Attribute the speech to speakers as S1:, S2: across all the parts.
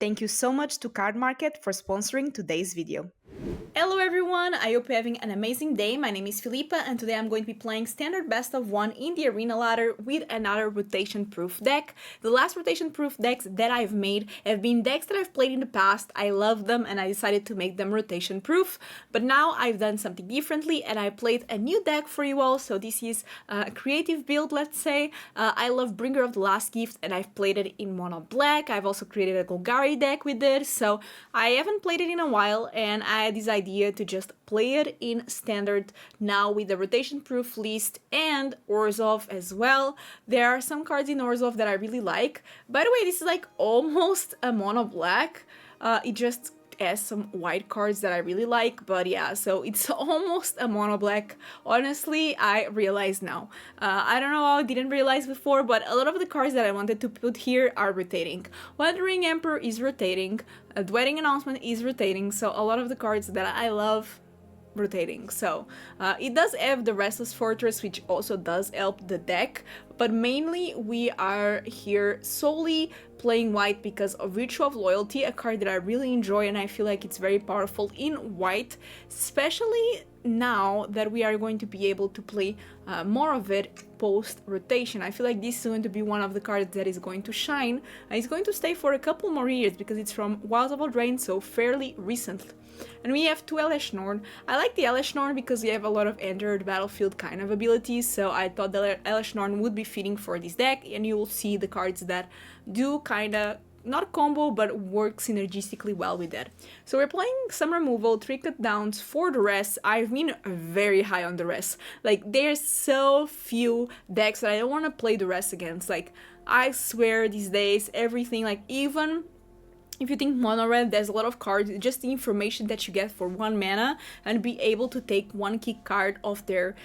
S1: Thank you so much to Card Market for sponsoring today's video. Hello everyone, I hope you're having an amazing day. My name is Filipa and today I'm going to be playing standard best of 1 in the arena ladder with another rotation proof deck. The last rotation proof decks that I've made have been decks that I've played in the past. I love them and I decided to make them rotation proof, but now I've done something differently and I played a new deck for you all. So this is a creative build, let's say. I love Bringer of the Last Gift and I've played it in mono black. I've also created a Golgari deck with it, so I haven't played it in a while and I had this idea to just play it in standard now with the rotation proof list and ORZHOV as well. There are some cards in ORZHOV that I really like. By the way, this is like almost a mono black. It just has some white cards that I really like, but yeah, so it's almost a mono black. Honestly, I realize now. I don't know how I didn't realize before, but a lot of the cards that I wanted to put here are rotating. Wandering Emperor is rotating, the Wedding Announcement is rotating, so a lot of the cards that I love rotating. So it does have the Restless Fortress, which also does help the deck, but mainly we are here solely playing white because of Virtue of Loyalty, a card that I really enjoy and I feel like it's very powerful in white, especially now that we are going to be able to play more of it post-rotation. I feel like this is going to be one of the cards that is going to shine and it's going to stay for a couple more years because it's from Wilds of Eldraine, so fairly recent. And we have two Elesh Norn. I like the Elesh Norn because we have a lot of enter the battlefield kind of abilities, so I thought the Elesh Norn would be fitting for this deck, and you will see the cards that do kinda not combo but work synergistically well with that. So we're playing some removal, 3 cut downs for Duress. I've been very high on Duress. Like, there's so few decks that I don't want to play Duress against. Like, I swear these days everything, like even if you think mono red, there's a lot of cards, just the information that you get for 1 mana and be able to take 1 key card off their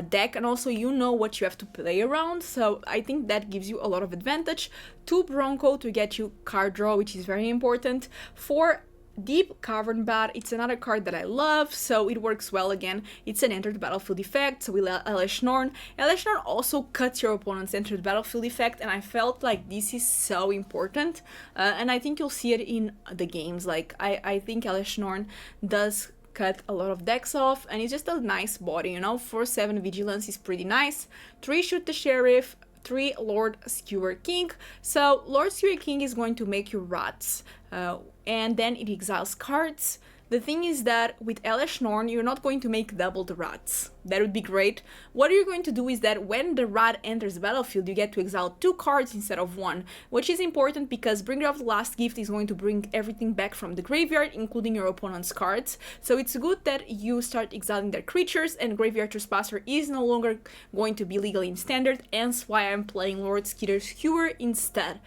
S1: deck, and also you know what you have to play around, so I think that gives you a lot of advantage. 2 Bronco to get you card draw, which is very important. 4 Deep-Cavern Bat, it's another card that I love, so it works well again. It's an enter the battlefield effect, so we let Elesh Norn. Elesh Norn also cuts your opponent's enter the battlefield effect, and I felt like this is so important, and I think you'll see it in the games. Like, I think Elesh Norn does cut a lot of decks off, and it's just a nice body, you know. 4/7 Vigilance is pretty nice. 3 Shoot the Sheriff, 3 Lord Skewer King. So Lord Skewer King is going to make you rats, and then it exiles cards. The thing is that with Elesh Norn, you're not going to make double the rats. That would be great. What you're going to do is that when the rat enters the battlefield, you get to exile 2 cards instead of 1, which is important because Bringer of the Last Gift is going to bring everything back from the graveyard, including your opponent's cards. So it's good that you start exiling their creatures, and Graveyard Trespasser is no longer going to be legal in standard, hence why I'm playing Lord Skitter Skewer instead.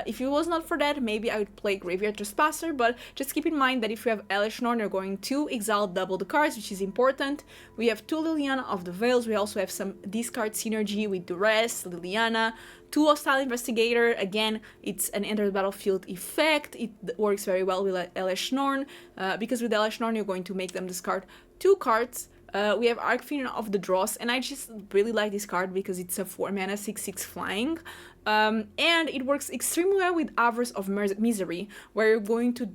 S1: If it was not for that, maybe I would play Graveyard Trespasser, but just keep in mind that if you have Elesh Norn, you're going to exile double the cards, which is important. We have 2 Liliana of the Veils, we also have some discard synergy with Duress, Liliana, 2 Hostile Investigator, again, it's an enter the battlefield effect, it works very well with Elesh Norn, because with Elesh Norn you're going to make them discard 2 cards. We have Archfiend of the Dross, and I just really like this card because it's a 4 mana 6/6 flying, and it works extremely well with Avarice of Misery, where you're going to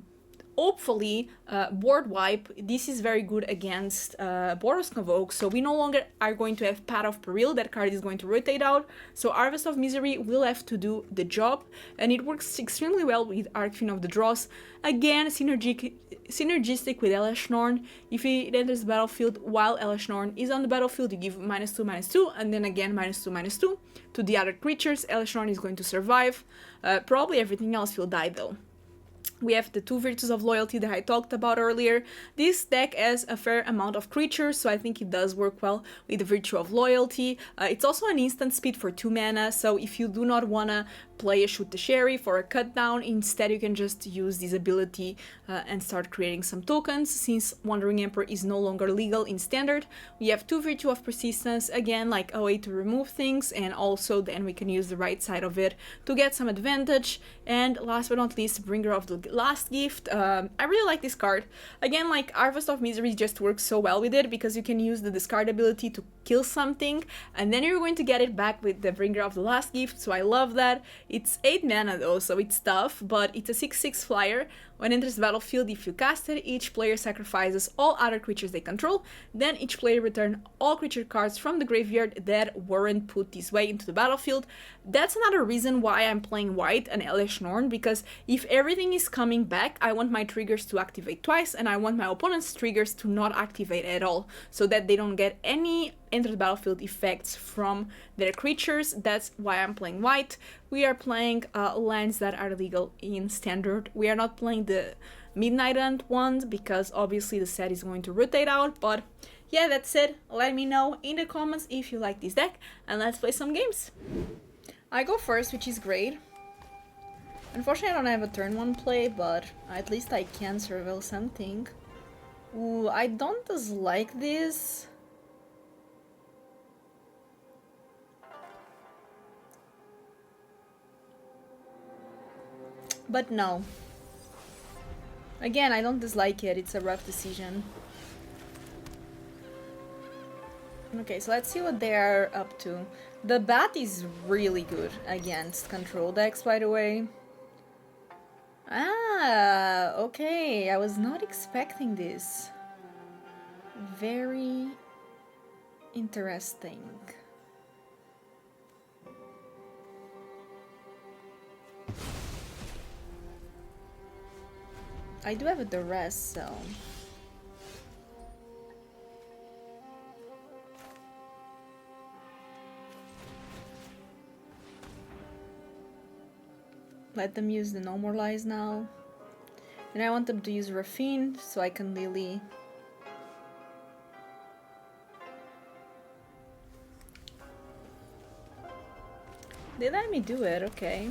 S1: hopefully board wipe. This is very good against Boros Convoke, so we no longer are going to have Path of Peril. That card is going to rotate out, so Harvest of Misery will have to do the job, and it works extremely well with Archfiend of the Dross. Again, synergistic with Elesh Norn. If it enters the battlefield while Elesh Norn is on the battlefield, you give -2/-2, and then again -2/-2 to the other creatures. Elesh Norn is going to survive. Probably everything else will die though. We have the 2 Virtues of Loyalty that I talked about earlier. This deck has a fair amount of creatures, so I think it does work well with the Virtue of Loyalty. It's also an instant speed for 2 mana, so if you do not want to play a Shoot the Sheriff or a Cut Down, instead you can just use this ability and start creating some tokens. Since Wandering Emperor is no longer legal in Standard, we have 2 Virtue of Persistence, again like a way to remove things, and also then we can use the right side of it to get some advantage. And last but not least, Bringer of the Last Gift. I really like this card. Again, like Harvest of Misery just works so well with it because you can use the discard ability to kill something and then you're going to get it back with the Bringer of the Last Gift, so I love that. It's 8 mana though, so it's tough, but it's a 6/6 flyer. When it enters the battlefield, if you cast it, each player sacrifices all other creatures they control. Then each player return all creature cards from the graveyard that weren't put this way into the battlefield. That's another reason why I'm playing white and Elesh Norn, because if everything is coming back, I want my triggers to activate twice, and I want my opponent's triggers to not activate at all, so that they don't get any enter the battlefield effects from their creatures. That's why I'm playing white. We are playing lands that are legal in standard. We are not playing the Midnight Hunt ones because obviously the set is going to rotate out, but yeah, that's it. Let me know in the comments if you like this deck, and let's play some games. I go first, which is great. Unfortunately, I don't have a turn 1 play, but at least I can surveil something. Ooh, I don't dislike this. But no. Again, I don't dislike it, it's a rough decision. Okay, so let's see what they are up to. The bat is really good against control decks, by the way. Ah, okay, I was not expecting this. Very interesting. I do have a Duress, so... Let them use the No More Lies now. And I want them to use Rafine, so I can Lily. They let me do it, okay.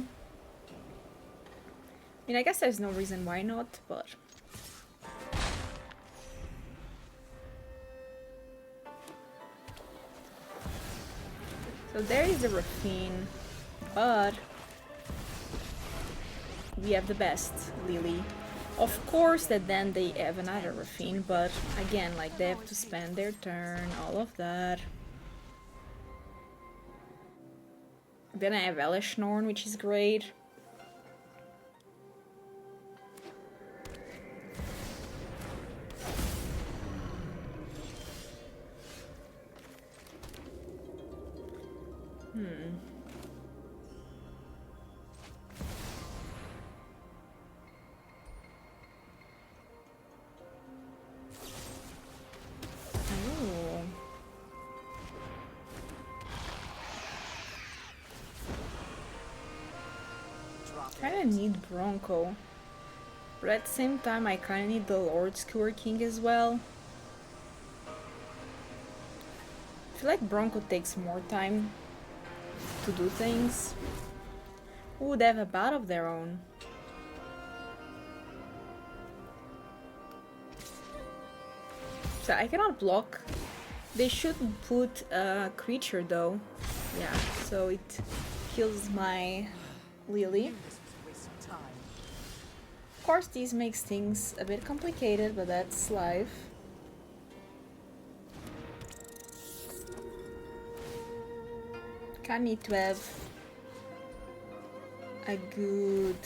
S1: I mean, I guess there's no reason why not, but... So there is the Rafine, but... we have the best, Lily. Of course that then they have another Rafine, but again, like, they have to spend their turn, all of that. Then I have Elesh Norn, which is great. I kinda need Bronco, but at the same time I kinda need the Lord Skewer King as well. I feel like Bronco takes more time to do things. Ooh, they have a bat of their own. So I cannot block. They should put a creature though. Yeah, so it kills my Lily. Of course, this makes things a bit complicated, but that's life. Kinda need to have a good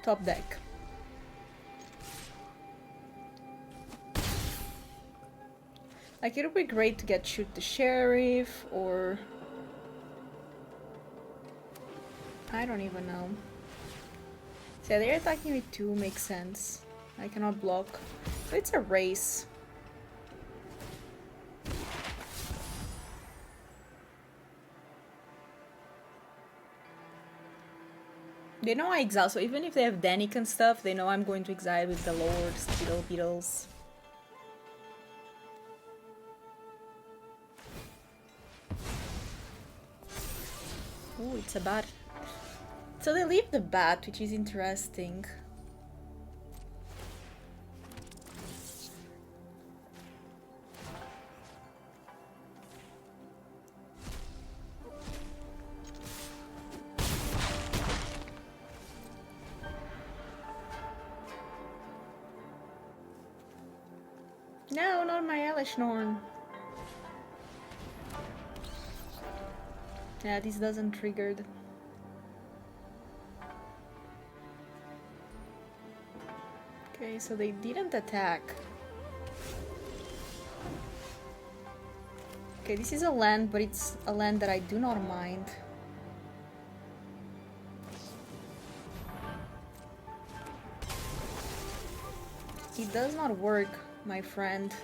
S1: top deck. Like, it would be great to get Shoot the Sheriff, or... I don't even know. So yeah, they're attacking with 2, makes sense. I cannot block. So it's a race. They know I exile, so even if they have Danik and stuff, they know I'm going to exile with the Lords, Beetle Beetles. Ooh, it's a bat. So they leave the bat, which is interesting. No, not my Elesh Norn. Yeah, this doesn't trigger. Okay, so they didn't attack. Okay, this is a land, but it's a land that I do not mind. It does not work, my friend.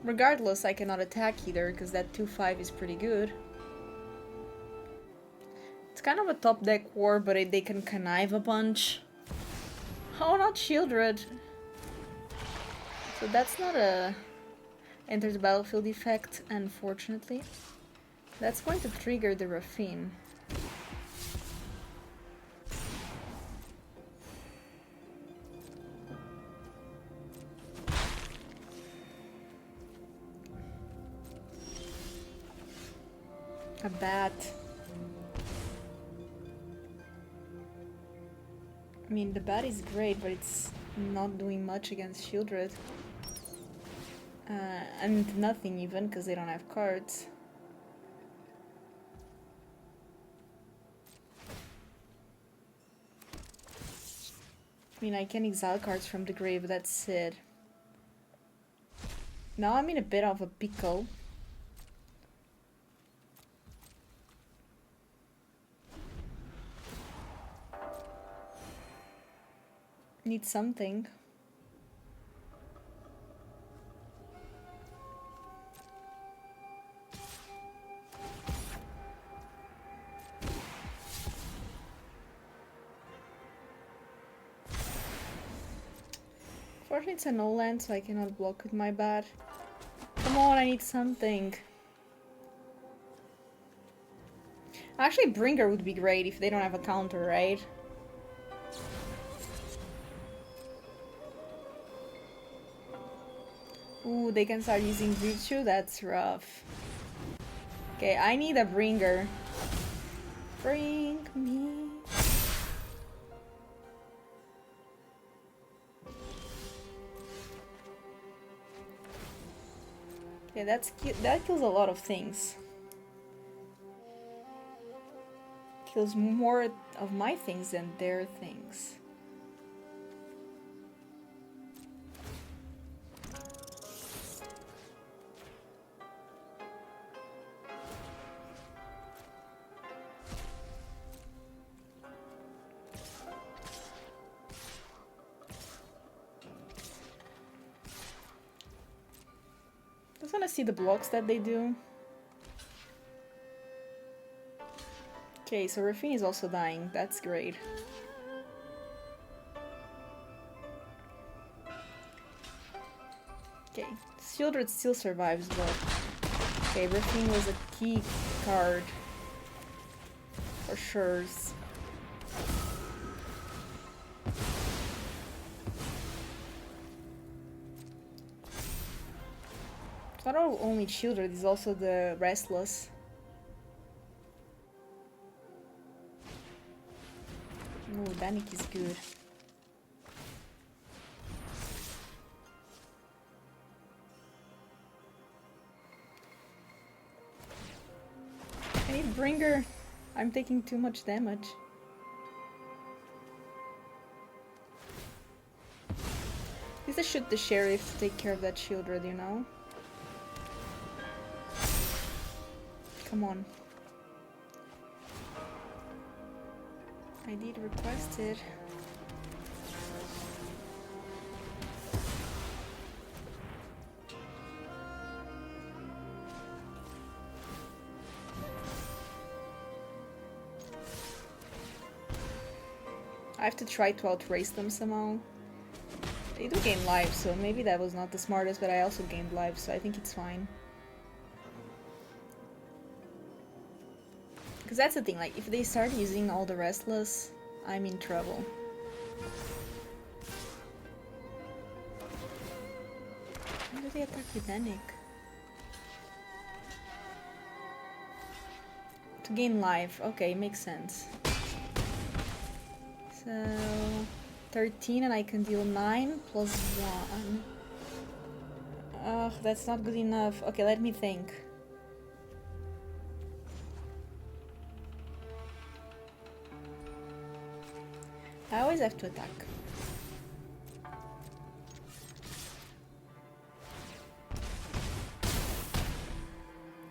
S1: Regardless, I cannot attack either, because that 2-5 is pretty good. It's kind of a top deck war, but they can connive a bunch. Oh, not Shieldred! So that's not a enter the battlefield effect, unfortunately. That's going to trigger the Raffine. A bat. I mean, the bat is great, but it's not doing much against Shieldred. And nothing even, because they don't have cards. I mean, I can exile cards from the grave, that's it. Now I'm in a bit of a pickle. Need something. Unfortunately, it's a no land, so I cannot block with my bat. Come on, I need something. Actually, Bringer would be great if they don't have a counter, right? Ooh, they can start using Virtue? That's rough. Okay, I need a Bringer. Bring me. Okay, that kills a lot of things. Kills more of my things than their things. I just want to see the blocks that they do. Okay, so Raffine is also dying. That's great. Okay, Shieldred still survives, but... Okay, Raffine was a key card. For sure. It's not only Shieldred, it's also the Restless. Oh, Danik is good. I need Bringer. I'm taking too much damage. At least I shoot the Sheriff to take care of that Shieldred, you know? Come on. I did request it. I have to try to outrace them somehow. They do gain life, so maybe that was not the smartest, but I also gained life, so I think it's fine. Because that's the thing, like, if they start using all the Restless, I'm in trouble. How do they attack with Danik? To gain life, okay, makes sense. So... 13 and I can deal 9 plus 1. Oh, that's not good enough. Okay, let me think. I always have to attack.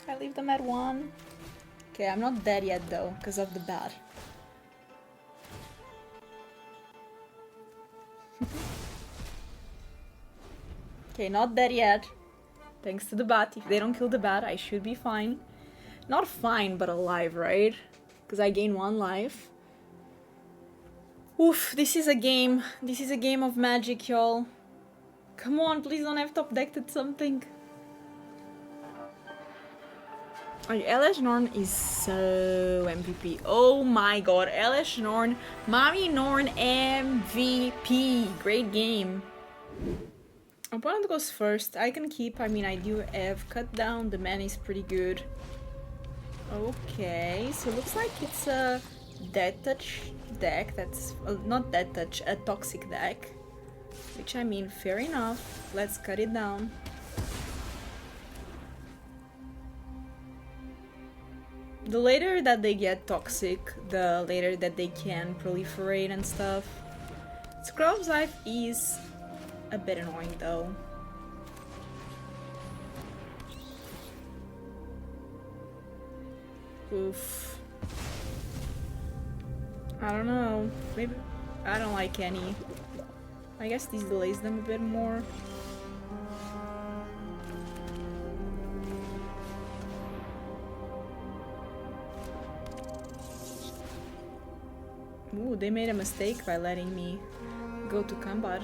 S1: I leave them at 1. Okay, I'm not dead yet though, because of the bat. Okay, not dead yet. Thanks to the bat. If they don't kill the bat, I should be fine. Not fine, but alive, right? Because I gain 1 life. Oof, this is a game. This is a game of magic, y'all. Come on, please don't have top decked at something. Elesh Norn is so MVP. Oh my god, Elesh Norn, Mommy Norn MVP. Great game. Opponent goes first. I can keep. I mean, I do have cut down. The man is pretty good. Okay, so it looks like it's a dead touch deck. That's not dead touch, a toxic deck. Which I mean, fair enough. Let's cut it down. The later that they get toxic, the later that they can proliferate and stuff. Scrub's life is a bit annoying though. Oof. I don't know. Maybe I don't like any. I guess this delays them a bit more. Ooh, they made a mistake by letting me go to combat.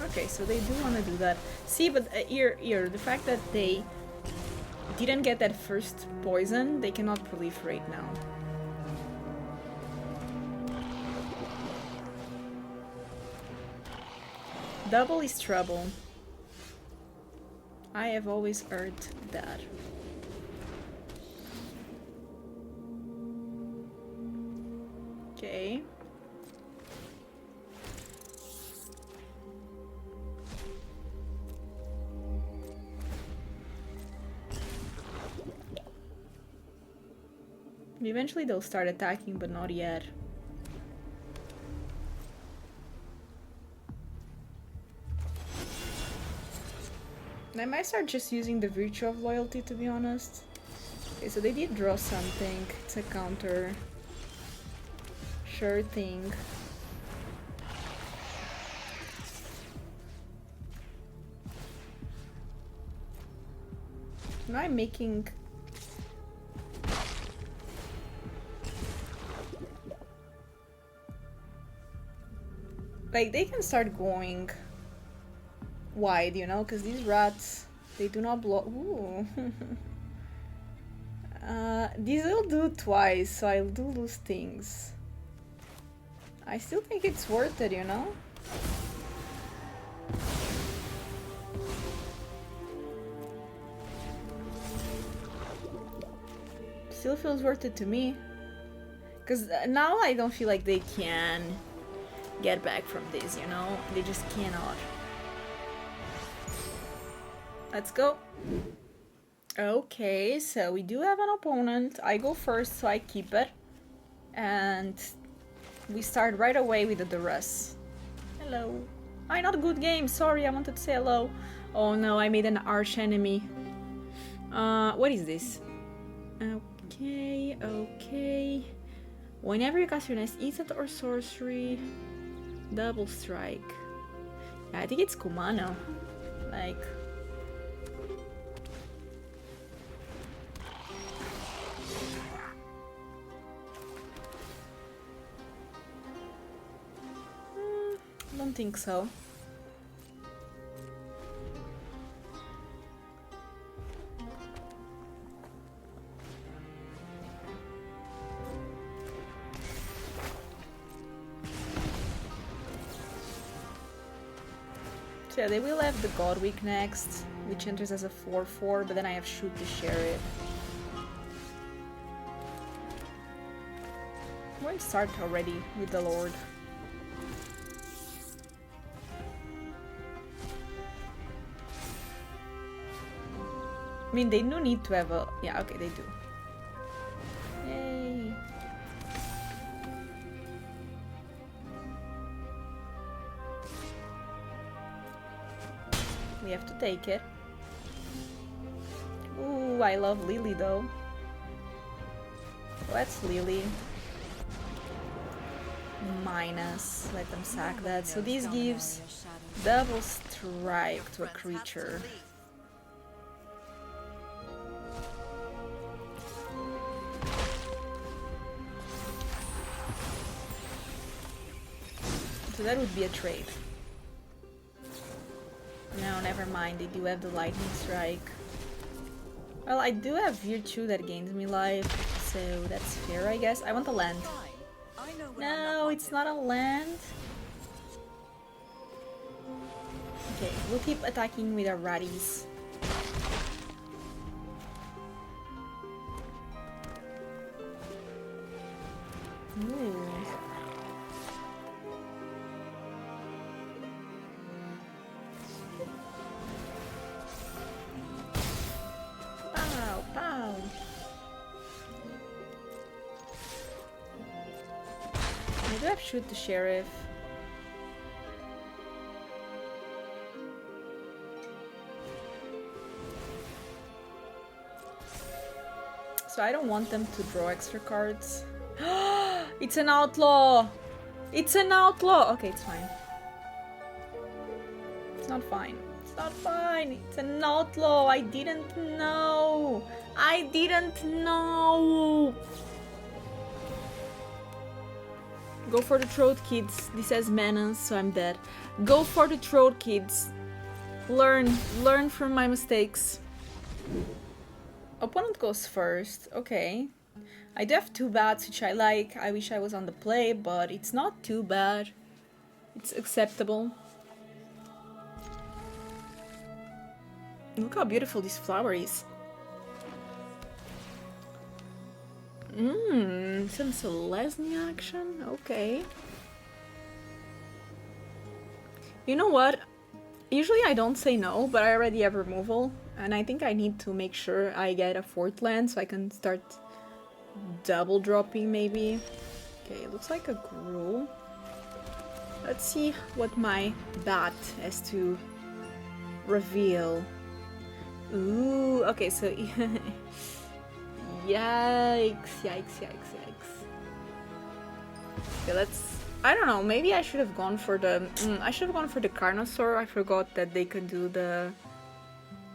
S1: Okay, so they do want to do that. See, but here, the fact that they didn't get that first poison, they cannot proliferate now. Double is trouble. I have always heard that. Okay. Eventually they'll start attacking, but not yet. I might start just using the virtue of loyalty, to be honest. Okay, so they did draw something. It's a counter. Sure thing. Am I making... Like, they can start going wide, you know, because these rats, they do not block. Ooh. These will do twice, so I do lose things. I still think it's worth it, you know? Still feels worth it to me. Because now I don't feel like they can get back from this, you know? They just cannot. Let's go. Okay, so we do have an opponent. I go first, so I keep it. And we start right away with the Duress. Hello. Not a good game. Sorry, I wanted to say hello. Oh no, I made an arch enemy. What is this? Okay, okay. Whenever you cast your next instant or sorcery, double strike. Yeah, I think it's Kumano. Like... don't think so. So yeah, they will have the Godwick next, which enters as a 4/4, but then I have Shoot to share it. Don't start already with the Lord. I mean, they do need to have a... Yeah, okay, they do. Yay! We have to take it. Ooh, I love Lily though. Let's Lily. Minus. Let them sack that. So this gives double strike to a creature. So that would be a trade. No, never mind, they do have the lightning strike. Well, I do have Virtue that gains me life, so that's fair, I guess. I want a land. No, it's not a land. Okay, we'll keep attacking with our Radis. Ooh. I do have shoot the sheriff. So I don't want them to draw extra cards. It's an outlaw! It's an outlaw! Okay, it's fine. It's not fine. It's not fine. It's an outlaw. I didn't know. I didn't know. Go for the throat, kids. This has mana, so I'm dead. Go for the throat, kids. Learn from my mistakes. Opponent goes first. Okay. I do have 2 bats, which I like. I wish I was on the play, but it's not too bad. It's acceptable. Look how beautiful this flower is. Some Selesnya action? Okay. You know what? Usually I don't say no, but I already have removal. And I think I need to make sure I get a 4th land so I can start double dropping maybe. Okay, looks like a Gruul. Let's see what my bat has to reveal. Ooh, okay, so yikes, yikes, yikes, yikes. Okay, let's... I don't know, maybe I should have gone for the... I should have gone for the Carnosaur. I forgot that they could do the...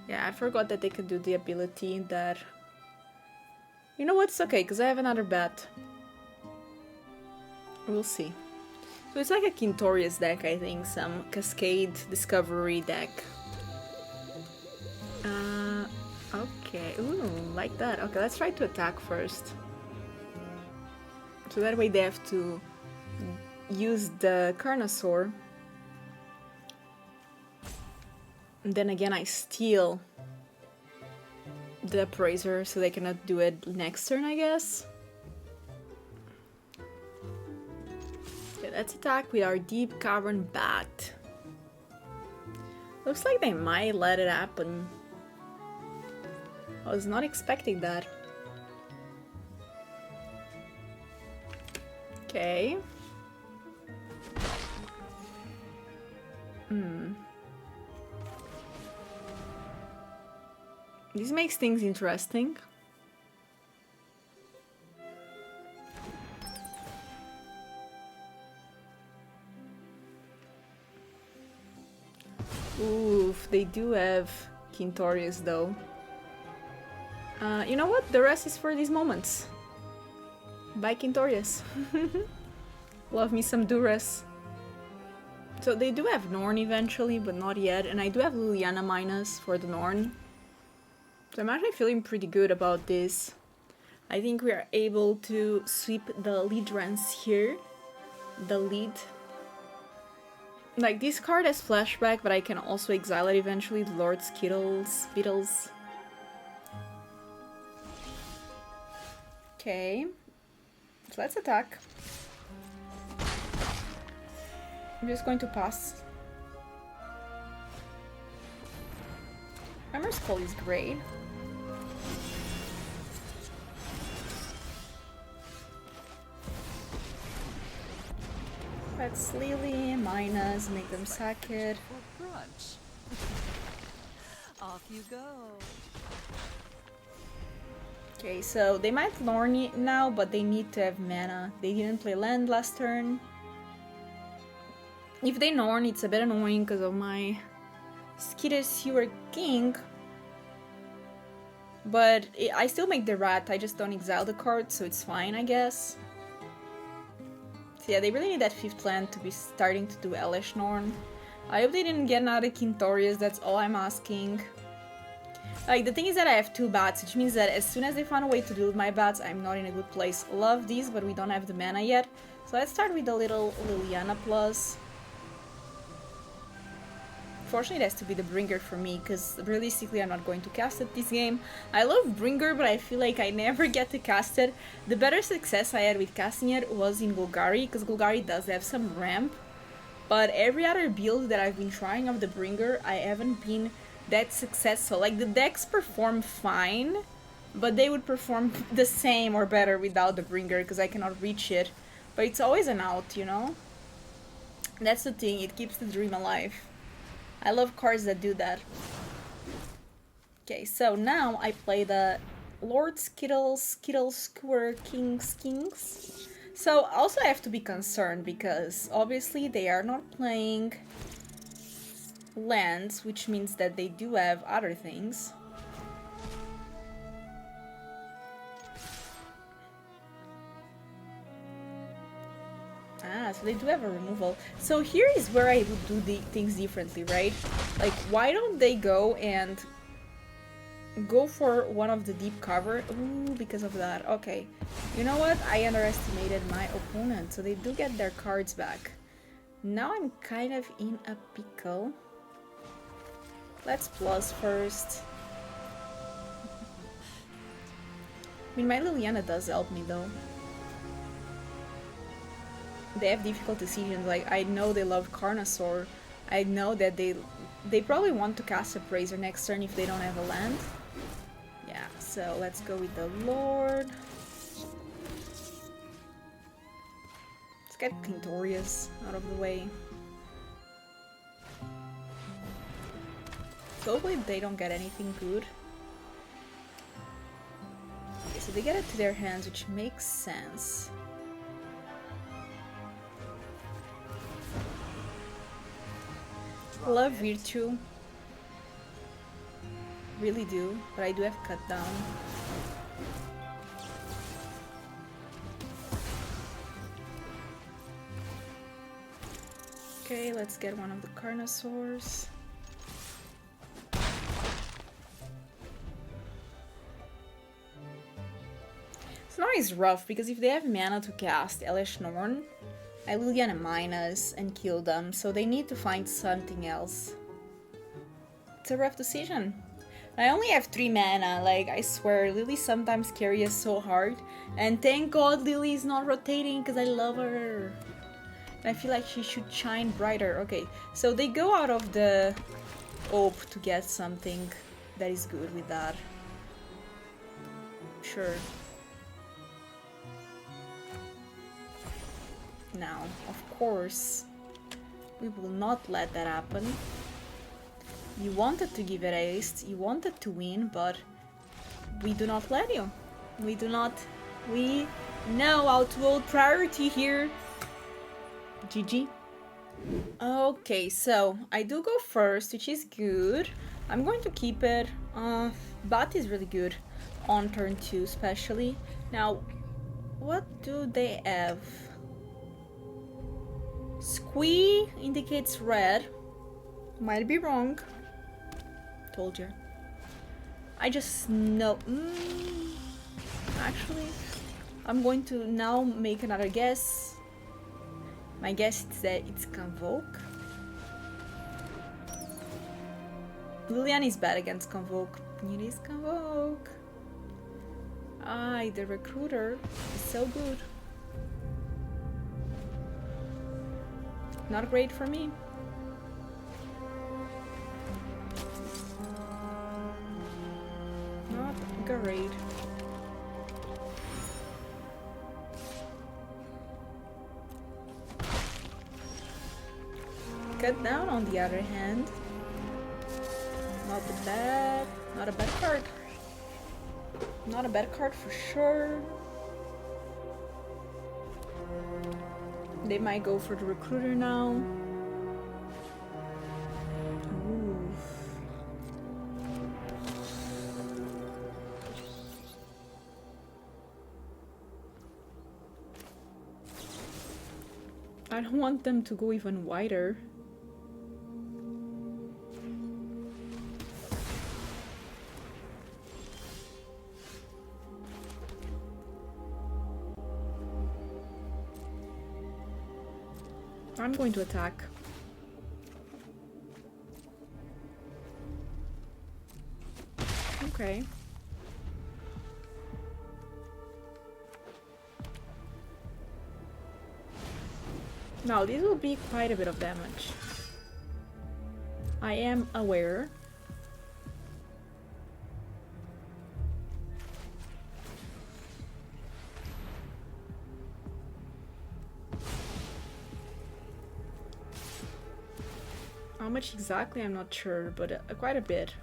S1: Yeah, I forgot that they could do the ability that... You know what, it's okay, because I have another bat. We'll see. So it's like a Kintorius deck, I think, some Cascade Discovery deck. Okay, ooh, like that. Okay, let's try to attack first. So that way they have to use the Carnosaur. And then again I steal the Appraiser so they cannot do it next turn, I guess. Okay, let's attack with our Deep-Cavern Bat. Looks like they might let it happen. I was not expecting that. Okay. This makes things interesting. Oof, they do have Kintorius though. You know what? The rest is for these moments. Bye, Kintorius. Love me some Duress. So they do have Norn eventually, but not yet. And I do have Liliana minus for the Norn. So I'm actually feeling pretty good about this. I think we are able to sweep the lead runs here. The lead. Like, this card has flashback, but I can also exile it eventually. Lord Skittles, Beetles. Okay. So let's attack. I'm just going to pass. Hammer's Call is great. Let's Lily, minus, make them sack it.
S2: For brunch. Off you go.
S1: Okay, so they might Norn it now, but they need to have mana. They didn't play land last turn. If they Norn, it's a bit annoying because of my Skitter Sewer King. But I still make the rat, I just don't exile the card, so it's fine, I guess. So yeah, they really need that 5th land to be starting to do Elesh Norn. I hope they didn't get another Kintorius, that's all I'm asking. Like, the thing is that I have 2 bats, which means that as soon as they find a way to deal with my bats, I'm not in a good place. Love these, but we don't have the mana yet. So let's start with a little Liliana plus. Fortunately, it has to be the Bringer for me, because realistically I'm not going to cast it this game. I love Bringer, but I feel like I never get to cast it. The better success I had with casting it was in Golgari, because Golgari does have some ramp. But every other build that I've been trying of the Bringer, I haven't been that successful. Like, the decks perform fine, but they would perform the same or better without the Bringer, because I cannot reach it. But it's always an out, you know? That's the thing, it keeps the dream alive. I love cards that do that. Okay, so now I play the Lord Skittles, Skewer, Kings. So also I have to be concerned because obviously they are not playing lands, which means that they do have other things. Ah, so they do have a removal. So here is where I would do the things differently, right? Like, why don't they go and go for one of the Deep-Cavern? Ooh, because of that. Okay. You know what? I underestimated my opponent, so they do get their cards back. Now I'm kind of in a pickle. Let's plus first. I mean, my Liliana does help me, though. They have difficult decisions. Like, I know they love Carnosaur. I know that they probably want to cast a Praiser next turn if they don't have a land. Yeah, so let's go with the Lord. Let's get Kintorius out of the way. So hopefully they don't get anything good. Okay, so they get it to their hands, which makes sense. Love Virtue. Really do, but I do have Cut Down. Okay, let's get one of the Carnosaurs. So now it's rough, because if they have mana to cast Elesh Norn, I will get a minus and kill them, so they need to find something else. It's a rough decision. I only have 3 mana, like, I swear, Lily sometimes carries us so hard. And thank God Lily is not rotating, because I love her. And I feel like she should shine brighter. Okay, so they go out of the Ope to get something that is good with that. Sure. Now, of course, we will not let that happen. You wanted to give it haste, you wanted to win, but we do not let you. We do not. We know how to hold priority here. GG. Okay, so I do go first, which is good. I'm going to keep it. Bat is really good on turn 2 especially. Now, what do they have? Squee indicates red. Might be wrong. Told you. I just know. Actually, I'm going to now make another guess. My guess is that it's Convoke. Liliana is bad against Convoke. It is Convoke. The Recruiter is so good. Not great for me. Not great. Cut down on the other hand. Not a bad card. Not a bad card for sure. They might go for the recruiter now. Ooh. I don't want them to go even wider. I'm going to attack. Okay. Now, this will be quite a bit of damage. I am aware. How much exactly, I'm not sure, but quite a bit.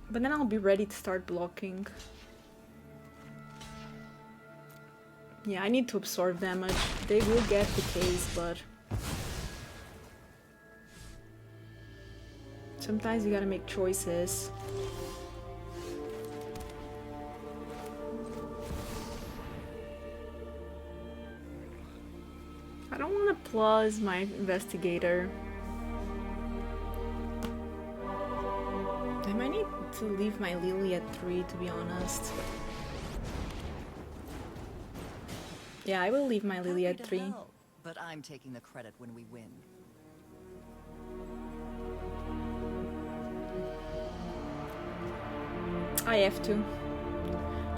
S1: But then I'll be ready to start blocking. Yeah, I need to absorb damage. They will get the case, but sometimes you gotta make choices. I don't want to plus my investigator. I might need to leave my Lily at 3, to be honest. Yeah, I will leave my Lily at 3.
S2: But I'm taking the credit when we win.
S1: I have to.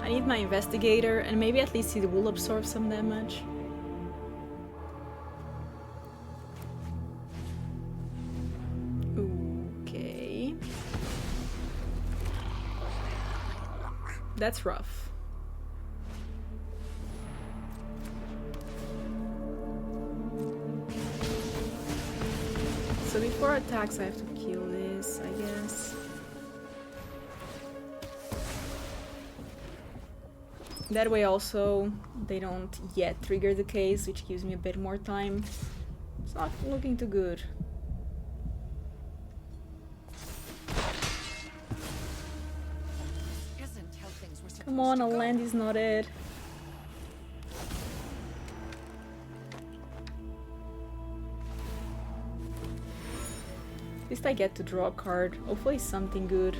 S1: I need my investigator, and maybe at least he will absorb some damage. Okay. That's rough. So before attacks I have to kill this, I guess. That way also they don't yet trigger the case, which gives me a bit more time. It's not looking too good. Come on, a land is not it. At least I get to draw a card. Hopefully something good.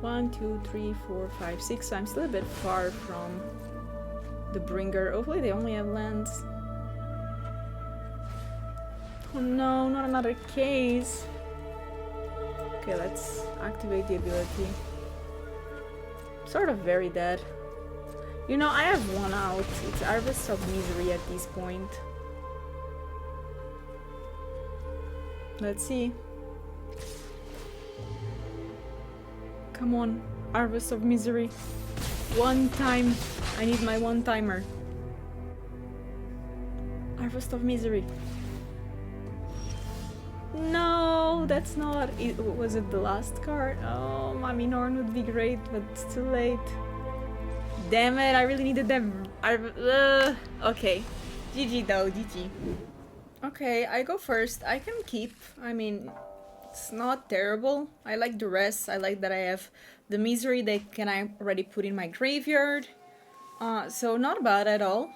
S1: One, two, three, 4, 5, 6. So I'm still a bit far from the bringer. Hopefully they only have lands. Oh no, not another case. Okay, let's activate the ability. Sort of very dead. You know, I have one out. It's Harvest of Misery at this point. Let's see. Come on, Harvest of Misery. One time. I need my one timer. Harvest of Misery. No, that's not it. Was it the last card? Oh, Mommy Norn would be great, but it's too late. Damn it, I really needed them. Okay. GG though, GG. Okay, I go first. I can keep. I mean, it's not terrible. I like Duress. I like that I have the Misery that I already put in my graveyard. So not bad at all.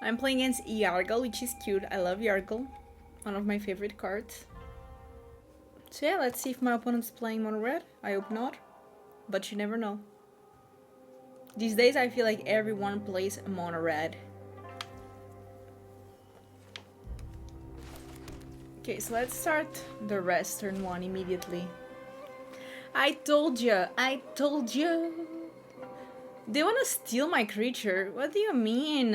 S1: I'm playing against Yargle, which is cute. I love Yargle. One of my favorite cards. So yeah, let's see if my opponent's playing mono red. I hope not. But you never know. These days I feel like everyone plays mono red. Okay, so let's start the rest turn 1 immediately. I told you! I told you! They wanna steal my creature? What do you mean?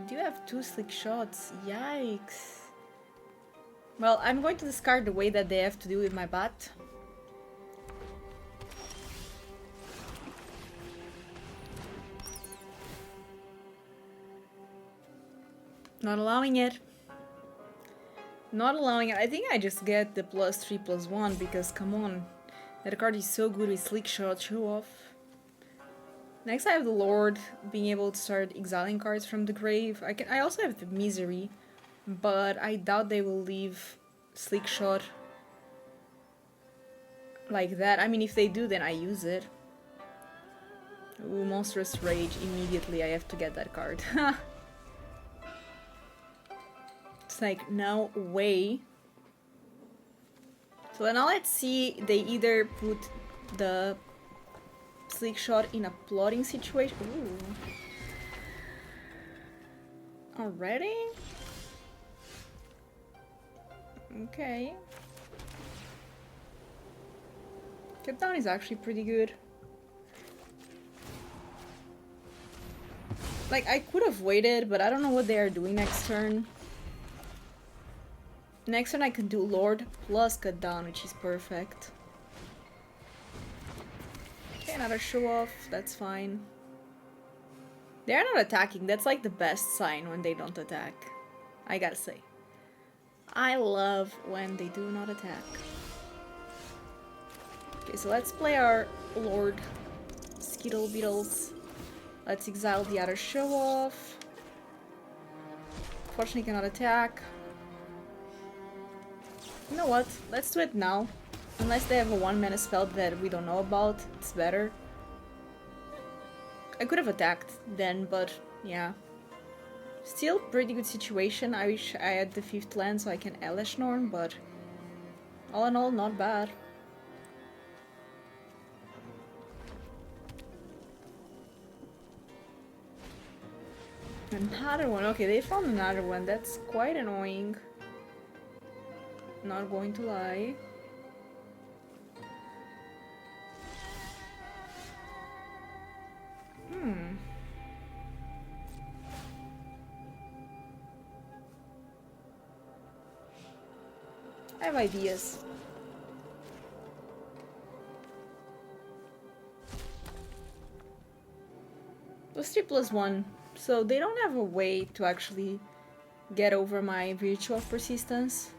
S1: Do you have 2 slick shots? Yikes. Well, I'm going to discard the way that they have to deal with my bat. Not allowing it. Not allowing it. I think I just get the +3/+1 because come on. That card is so good with Slick Shot, Show Off. Next I have the Lord, being able to start exiling cards from the grave. I also have the Misery, but I doubt they will leave Slick Shot like that. I mean, if they do, then I use it. Ooh, Monstrous Rage. Immediately I have to get that card. It's like, no way. So now let's see, they either put the Slick Shot in a plotting situation. Ooh. Already? Okay. Cut down is actually pretty good. Like, I could have waited, but I don't know what they are doing next turn. Next turn I can do Lord plus Cut Down, which is perfect. Okay, another Show Off, that's fine. They're not attacking, that's like the best sign when they don't attack. I gotta say. I love when they do not attack. Okay, so let's play our Lord Skittle Beetles. Let's exile the other Show Off. Unfortunately cannot attack. You know what? Let's do it now. Unless they have a 1-mana spell that we don't know about, it's better. I could have attacked then, but yeah. Still pretty good situation. I wish I had the 5th land so I can Elesh Norn, but all in all, not bad. Another one. Okay, they found another one. That's quite annoying. Not going to lie. I have ideas. It was 3/1, so they don't have a way to actually get over my Virtue of Persistence.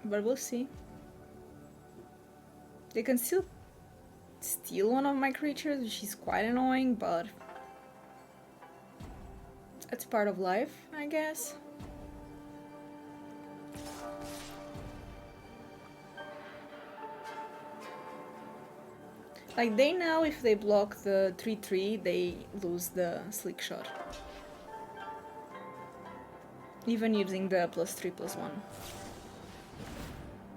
S1: But we'll see. They can still steal one of my creatures, which is quite annoying, but that's part of life, I guess. Like, they know if they block the 3/3, they lose the Slick Shot. Even using the +3/+1.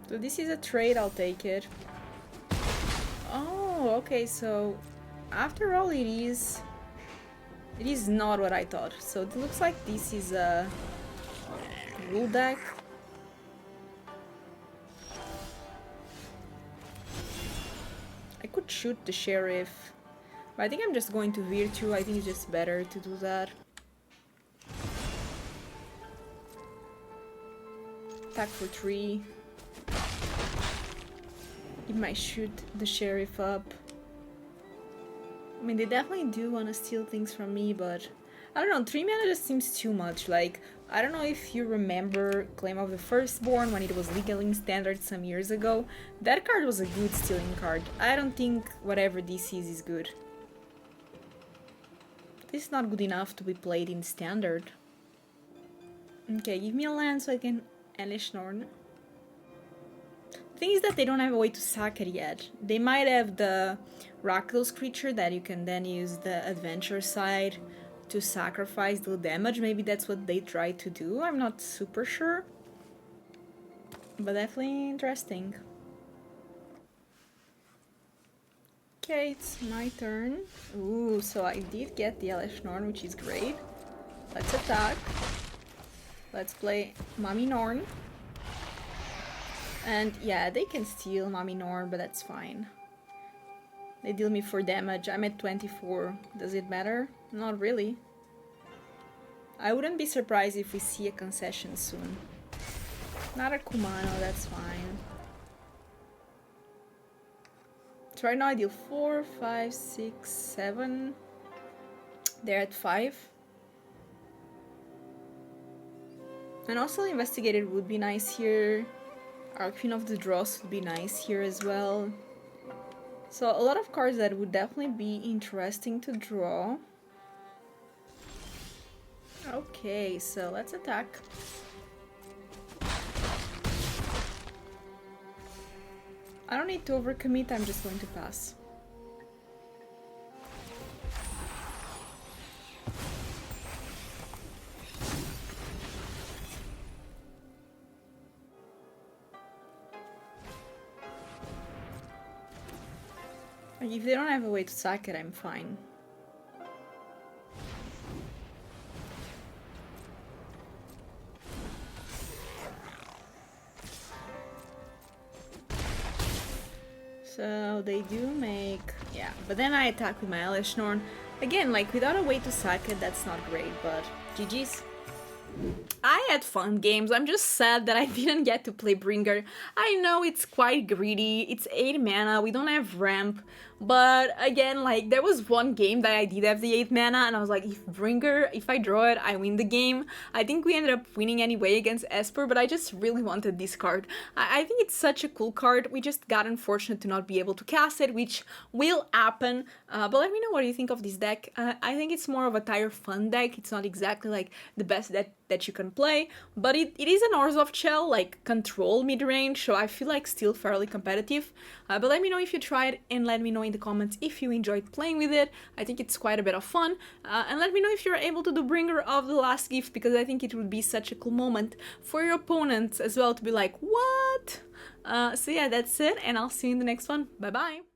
S1: So this is a trade, I'll take it. Oh, okay, so after all it is not what I thought. So it looks like this is a rule deck. I could shoot the Sheriff, but I think I'm just going to Virtue. I think it's just better to do that. Attack for 3. It might shoot the Sheriff up. I mean, they definitely do want to steal things from me, but I don't know, 3 mana just seems too much. Like, I don't know if you remember Claim of the Firstborn when it was legal in Standard some years ago. That card was a good stealing card. I don't think whatever this is good. This is not good enough to be played in Standard. Okay, give me a land so I can Elesh Norn. The thing is that they don't have a way to sack it yet. They might have the Rakdos creature that you can then use the adventure side to sacrifice the damage. Maybe that's what they try to do. I'm not super sure. But definitely interesting. Okay, it's my turn. Ooh, so I did get the Elesh Norn, which is great. Let's attack. Let's play Mommy Norn. And yeah, they can steal Mommy Norn, but that's fine. They deal me 4 damage. I'm at 24. Does it matter? Not really. I wouldn't be surprised if we see a concession soon. Not a Kumano, that's fine. So right now I deal 4, 5, 6, 7. They're at 5. And also Investigator would be nice here. Archfiend of the Dross would be nice here as well. So a lot of cards that would definitely be interesting to draw. Okay, so let's attack. I don't need to overcommit, I'm just going to pass. Like, if they don't have a way to sack it, I'm fine. So they do make... yeah, but then I attack with my Elesh Norn. Again, like, without a way to sack it, that's not great, but GG's. I had fun games, I'm just sad that I didn't get to play Bringer. I know it's quite greedy, it's 8 mana, we don't have ramp, but again, like, there was one game that I did have the 8 mana and I was like, if Bringer, if I draw it, I win the game. I think we ended up winning anyway against Esper, but I just really wanted this card. I think it's such a cool card, we just got unfortunate to not be able to cast it, which will happen, but let me know what you think of this deck. I think it's more of a tire fun deck, it's not exactly like the best deck that you can play, but it is an ORZHOV shell, like control mid-range, so I feel like still fairly competitive. But let me know if you tried and let me know in the comments if you enjoyed playing with it. I think it's quite a bit of fun. And let me know if you're able to do Bringer of the Last Gift, because I think it would be such a cool moment for your opponents as well to be like, what? So yeah, that's it, and I'll see you in the next one. Bye bye!